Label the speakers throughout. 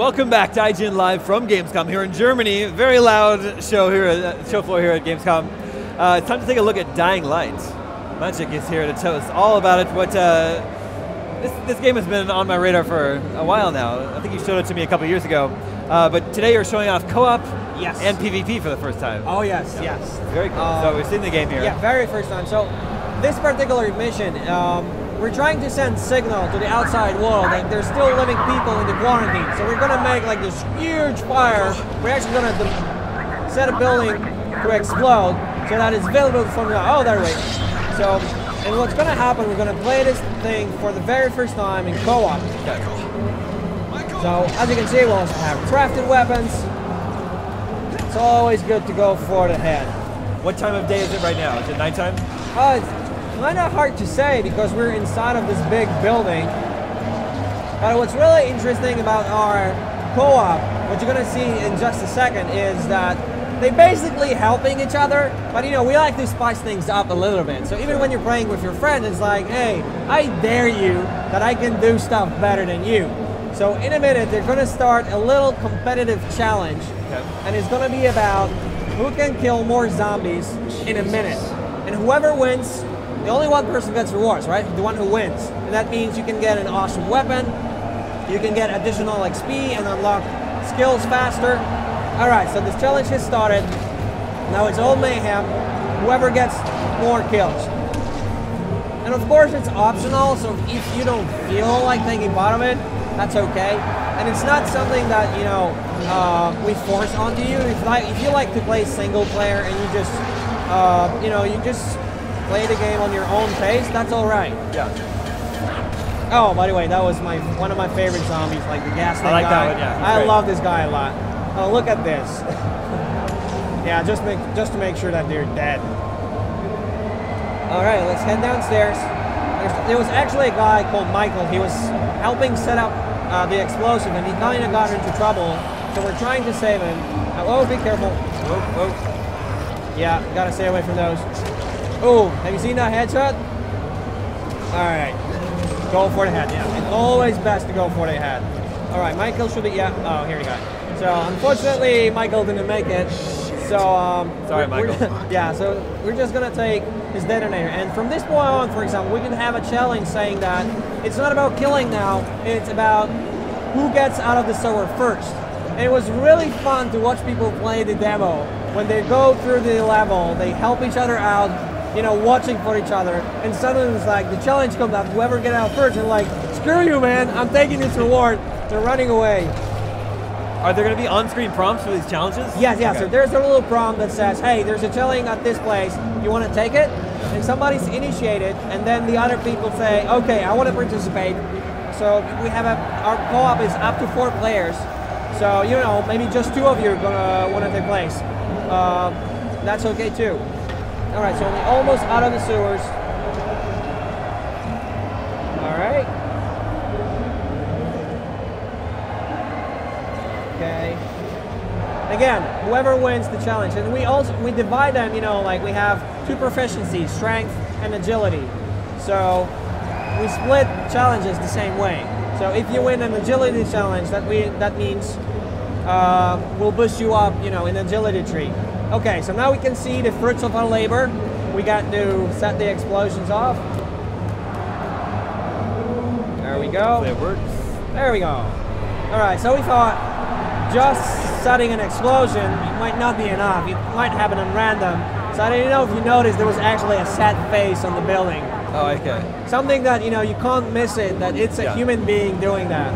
Speaker 1: Welcome back to IGN Live from Gamescom here in Germany. Very loud show here, show floor here at Gamescom. It's time to take a look at Dying Light. Magic is here to tell us all about it. What this game has been on my radar for a while now. I think you showed it to me a couple years ago. But today you're showing off co-op and PvP for the first time.
Speaker 2: Oh yes, yes.
Speaker 1: Very cool. So we've seen the game here.
Speaker 2: Yeah, very first time. So this particular mission, we're trying to send signal to the outside world that there's still living people in the quarantine. So we're gonna make like this huge fire. We're actually gonna set a building to explode so that it's visible from the there we go. So, and what's gonna happen? We're gonna play this thing for the very first time in co-op.
Speaker 1: Okay.
Speaker 2: So as you can see, we'll also have crafted weapons. It's always good to go for the head.
Speaker 1: What time of day is it right now? Is it nighttime?
Speaker 2: It's kind of hard to say because we're inside of this big building. But what's really interesting about our co-op, what you're gonna see in just a second, is that they're basically helping each other. But you know, we like to spice things up a little bit. So even when you're playing with your friend, it's like, hey, I dare you that I can do stuff better than you. So in a minute, they're gonna start a little competitive challenge.
Speaker 1: Okay.
Speaker 2: And it's gonna be about who can kill more zombies in a minute. And whoever wins, the only one person gets rewards, right? The one who wins. And that means you can get an awesome weapon, you can get additional XP and unlock skills faster. Alright, so this challenge has started. Now it's all mayhem. Whoever gets more kills. And of course it's optional, so if you don't feel like taking part of it, that's okay. And it's not something that, you know, we force onto you. If you like to play single player and you just, you know, you just play the game on your own pace, that's all right.
Speaker 1: Yeah.
Speaker 2: Oh, by the way, that was one of my favorite zombies, like the gas tank guy.
Speaker 1: I like that one, yeah.
Speaker 2: I love this guy a lot. Oh, look at this. Yeah, just to make sure that they're dead. All right, let's head downstairs. There was actually a guy called Michael. He was helping set up the explosive, and he kind of got into trouble. So we're trying to save him. Oh, be careful. Whoa, whoa. Yeah, gotta stay away from those. Oh, have you seen that headshot? Alright. Go for the head, yeah. It's always best to go for the head. Alright, Michael should be, yeah. Oh, here we go. So, unfortunately, Michael didn't make it. So,
Speaker 1: sorry, Michael.
Speaker 2: Yeah, so we're just gonna take his detonator. And from this point on, for example, we can have a challenge saying that it's not about killing now, it's about who gets out of the server first. And it was really fun to watch people play the demo. When they go through the level, they help each other out, you know, watching for each other, and suddenly it's like the challenge comes out, whoever gets out first, and like, screw you, man, I'm taking this reward. They're running away.
Speaker 1: Are there going to be on-screen prompts for these challenges?
Speaker 2: Yes, yeah.
Speaker 1: Okay.
Speaker 2: So there's a little prompt that says, hey, there's a challenge at this place, you want to take it? And somebody's initiated, and then the other people say, okay, I want to participate. So we have our co-op is up to 4 players. So, you know, maybe just 2 of you are going to want to take place. That's okay too. All right, so we're almost out of the sewers. All right. Okay. Again, whoever wins the challenge, and we divide them. You know, like we have 2 proficiencies: strength and agility. So we split challenges the same way. So if you win an agility challenge, that means we'll boost you up, you know, in agility tree. Okay, so now we can see the fruits of our labor. We got to set the explosions off. There we go.
Speaker 1: It works.
Speaker 2: There we go. All right, so we thought just setting an explosion might not be enough. It might happen at random. So I didn't know if you noticed there was actually a set face on the building.
Speaker 1: Oh, okay.
Speaker 2: Something that, you know, you can't miss it, that it's a human being doing that.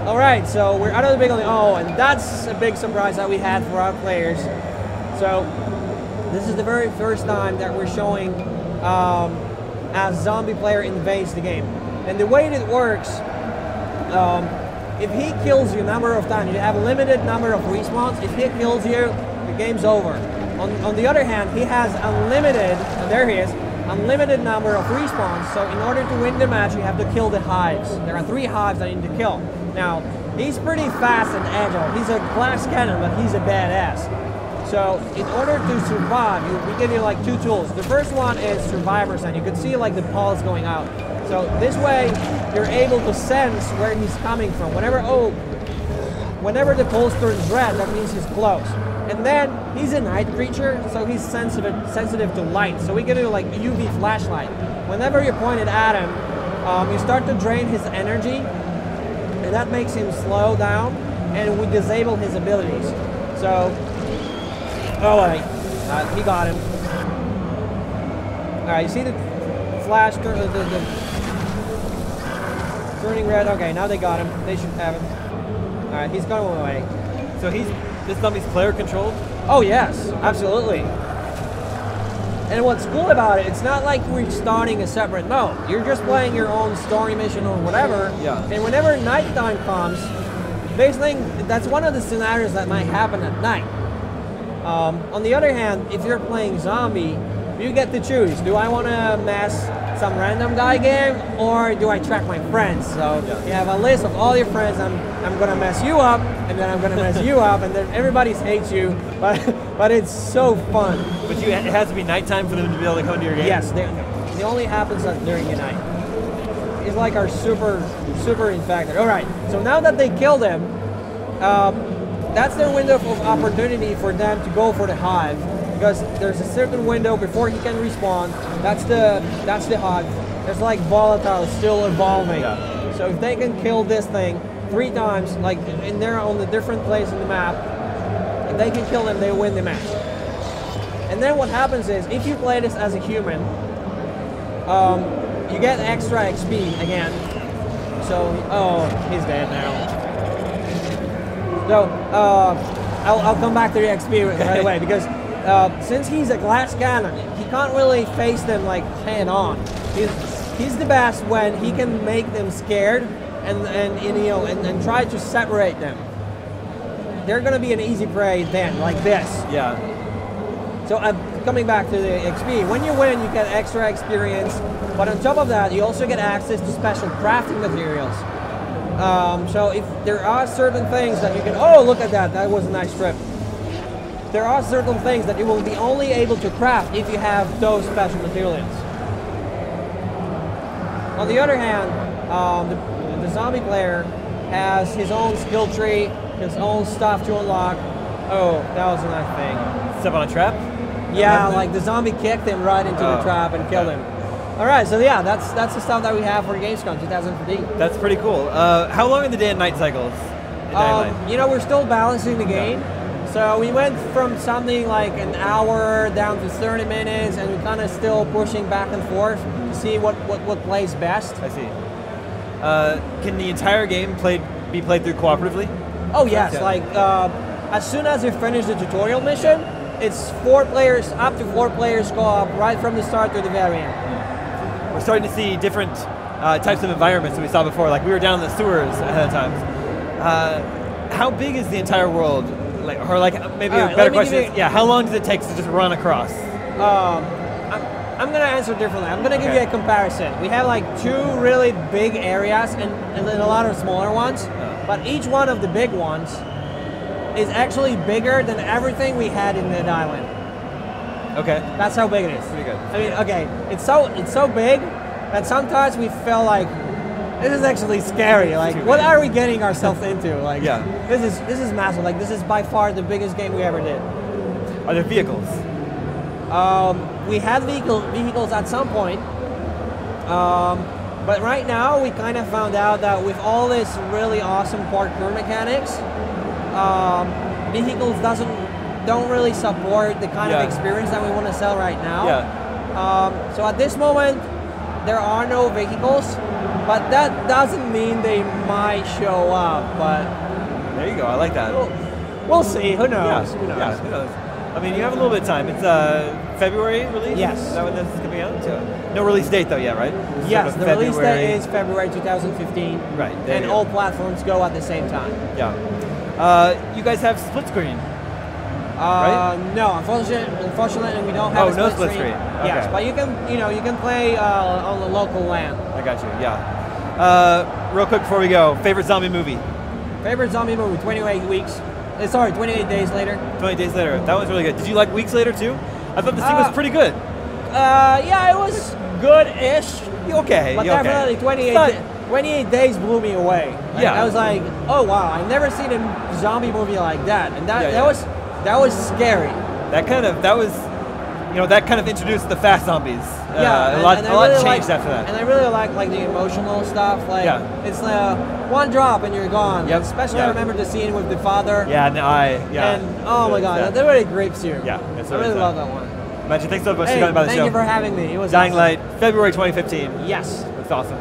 Speaker 2: All right, so we're out of the building. Oh, and that's a big surprise that we had for our players. So this is the very first time that we're showing a zombie player invades the game. And the way it works, if he kills you a number of times, you have a limited number of respawns. If he kills you, the game's over. On the other hand, he has unlimited, and there he is, unlimited number of respawns. So in order to win the match, you have to kill the hives. There are 3 hives that you need to kill. Now, he's pretty fast and agile. He's a glass cannon, but he's a badass. So in order to survive, we give you like 2 tools. The first one is survivors, and you can see like the pulse going out. So this way, you're able to sense where he's coming from. Whenever, oh, whenever the pulse turns red, that means he's close. And then he's a night creature, so he's sensitive to light. So we can do like a UV flashlight. Whenever you point it at him, you start to drain his energy, and that makes him slow down, and we disable his abilities. So, oh wait, he got him. All right, you see the flash, the turning red. Okay, now they got him. They should have him. All right, he's going away.
Speaker 1: So this zombie's player controlled?
Speaker 2: Oh yes, absolutely. And what's cool about it, it's not like we're starting a separate mode. You're just playing your own story mission or whatever.
Speaker 1: Yeah.
Speaker 2: And whenever nighttime comes, basically that's one of the scenarios that might happen at night. On the other hand, if you're playing zombie, you get to choose. Do I want to mess some random guy game, or do I track my friends? So you have a list of all your friends. I'm gonna mess you up, and then I'm gonna mess you up, and then everybody hates you. But it's so fun.
Speaker 1: But it has to be nighttime for them to be able to come to your game?
Speaker 2: Yes, it only happens during the night. It's like our super infected. All right, so now that they killed him, that's their window of opportunity for them to go for the hive, because there's a certain window before he can respawn. That's the hive. There's like volatile still evolving. Yeah. So if they can kill this thing 3 times, like and they're on a different place in the map, if they can kill them, they win the match. And then what happens is, if you play this as a human, you get extra XP again. So, oh, he's dead now. So, I'll come back to the XP right away, because since he's a glass cannon, he can't really face them like head on. He's the best when he can make them scared and try to separate them. They're gonna be an easy prey then, like this.
Speaker 1: Yeah.
Speaker 2: So coming back to the XP, when you win, you get extra experience, but on top of that, you also get access to special crafting materials. So if there are certain things that you can, oh, look at that, that was a nice strip. There are certain things that you will be only able to craft if you have those special materials. On the other hand, the zombie player has his own skill tree, his own stuff to unlock. Oh, that was a nice thing.
Speaker 1: Step on a trap?
Speaker 2: Yeah, like the zombie kicked him right into the trap and killed him. All right, so yeah, that's the stuff that we have for Gamescom 2015.
Speaker 1: That's pretty cool. How long are the day and night cycles?
Speaker 2: You know, we're still balancing the game. So we went from something like an hour down to 30 minutes, and we're kind of still pushing back and forth to see what plays best.
Speaker 1: I see. Can the entire game be played through cooperatively?
Speaker 2: Oh yes, like as soon as you finish the tutorial mission, it's 4 players, up to 4 players co-op right from the start to the very end.
Speaker 1: We're starting to see different types of environments that we saw before. Like we were down in the sewers ahead of time. How big is the entire world? Or maybe a better question is, how long does it take to just run across?
Speaker 2: I'm going to answer differently. I'm going to give you a comparison. We have like 2 really big areas and then a lot of smaller ones. But each one of the big ones is actually bigger than everything we had in the island.
Speaker 1: Okay.
Speaker 2: That's how big it is.
Speaker 1: Pretty good.
Speaker 2: I mean, okay, it's so big that sometimes we feel like this is actually scary. Like, what are we getting ourselves into? Like, this is massive. Like, this is by far the biggest game we ever did.
Speaker 1: Are there vehicles?
Speaker 2: We had vehicles at some point, but right now we kind of found out that with all this really awesome parkour mechanics, vehicles don't really support the kind of experience that we want to sell right now. So at this moment, there are no vehicles, but that doesn't mean they might show up. But
Speaker 1: there you go. I like that.
Speaker 2: We'll see. Who knows?
Speaker 1: Who knows? Who knows? I mean, you have a little bit of time. It's February release?
Speaker 2: Yes.
Speaker 1: Is that when this is coming out? No release date though yet, right?
Speaker 2: Yes, the release date is February 2015.
Speaker 1: Right.
Speaker 2: And all platforms go at the same time.
Speaker 1: Yeah. You guys have split screen? Right?
Speaker 2: No, unfortunately, we don't have a split screen.
Speaker 1: Okay.
Speaker 2: Yes, but you can play on the local LAN.
Speaker 1: I got you. Yeah. Real quick before we go, favorite zombie movie?
Speaker 2: Favorite zombie movie? 28 weeks. Sorry, 28 Days Later.
Speaker 1: 28 Days Later. That was really good. Did you like Weeks Later too? I thought this thing was pretty good.
Speaker 2: Yeah, it was good-ish.
Speaker 1: Okay.
Speaker 2: But definitely 28 Days blew me away. Like, I was like, oh wow, I've never seen a zombie movie like that, and that was scary.
Speaker 1: That kind of introduced the fast zombies.
Speaker 2: Yeah,
Speaker 1: a lot changed after that.
Speaker 2: And I really like the emotional stuff. Like it's one drop and you're gone.
Speaker 1: Yep.
Speaker 2: Especially I remember the scene with the father.
Speaker 1: Yeah, and the eye. Yeah.
Speaker 2: And oh my god, that really grips you.
Speaker 1: Yeah,
Speaker 2: I really love that one.
Speaker 1: Magic, thanks so much for coming by the show.
Speaker 2: Thank you for having me. It was
Speaker 1: Dying
Speaker 2: awesome.
Speaker 1: Light, February 2015.
Speaker 2: Yes.
Speaker 1: It's awesome.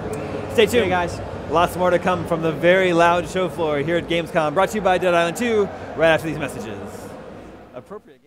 Speaker 1: Stay tuned,
Speaker 2: hey guys.
Speaker 1: Lots more to come from the very loud show floor here at Gamescom, brought to you by Dead Island 2, right after these messages. Appropriate.